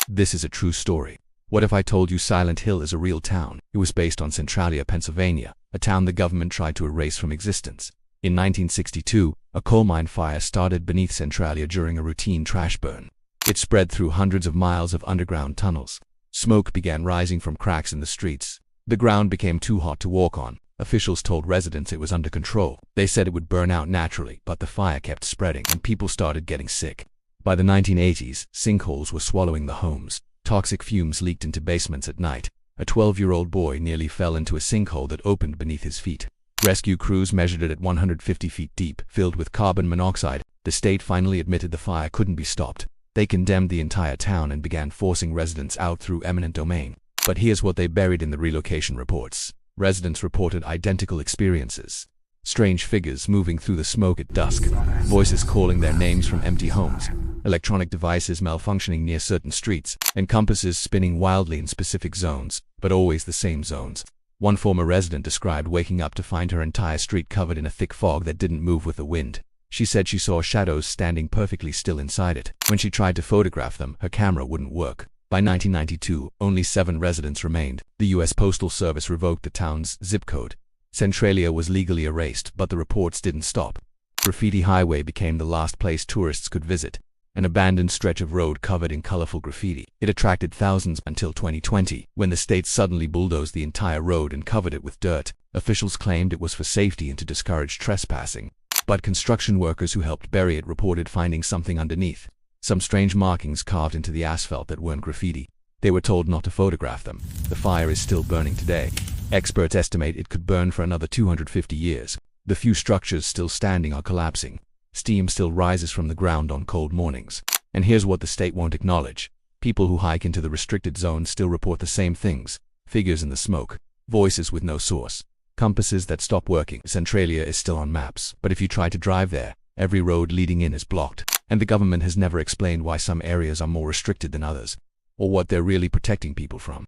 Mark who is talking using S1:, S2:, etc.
S1: This is a true story. What if I told you Silent Hill is a real town? It was based on Centralia, Pennsylvania, a town the government tried to erase from existence. In 1962, a coal mine fire started beneath Centralia during a routine trash burn. It spread through hundreds of miles of underground tunnels. Smoke began rising from cracks in the streets. The ground became too hot to walk on. Officials told residents it was under control. They said it would burn out naturally, but the fire kept spreading and people started getting sick. By the 1980s, sinkholes were swallowing the homes. Toxic fumes leaked into basements at night. A 12-year-old boy nearly fell into a sinkhole that opened beneath his feet. Rescue crews measured it at 150 feet deep, filled with carbon monoxide. The state finally admitted the fire couldn't be stopped. They condemned the entire town and began forcing residents out through eminent domain. But here's what they buried in the relocation reports. Residents reported identical experiences. Strange figures moving through the smoke at dusk. Voices calling their names from empty homes. Electronic devices malfunctioning near certain streets. And compasses spinning wildly in specific zones, but always the same zones. One former resident described waking up to find her entire street covered in a thick fog that didn't move with the wind. She said she saw shadows standing perfectly still inside it. When she tried to photograph them, her camera wouldn't work. By 1992, only 7 residents remained. The U.S. Postal Service revoked the town's zip code. Centralia was legally erased, but the reports didn't stop. Graffiti Highway became the last place tourists could visit. An abandoned stretch of road covered in colorful graffiti. It attracted thousands until 2020, when the state suddenly bulldozed the entire road and covered it with dirt. Officials claimed it was for safety and to discourage trespassing. But construction workers who helped bury it reported finding something underneath. Some strange markings carved into the asphalt that weren't graffiti. They were told not to photograph them. The fire is still burning today. Experts estimate it could burn for another 250 years. The few structures still standing are collapsing. Steam still rises from the ground on cold mornings. And here's what the state won't acknowledge. People who hike into the restricted zone still report the same things. Figures in the smoke. Voices with no source. Compasses that stop working. Centralia is still on maps, but if you try to drive there, every road leading in is blocked. And the government has never explained why some areas are more restricted than others, or what they're really protecting people from.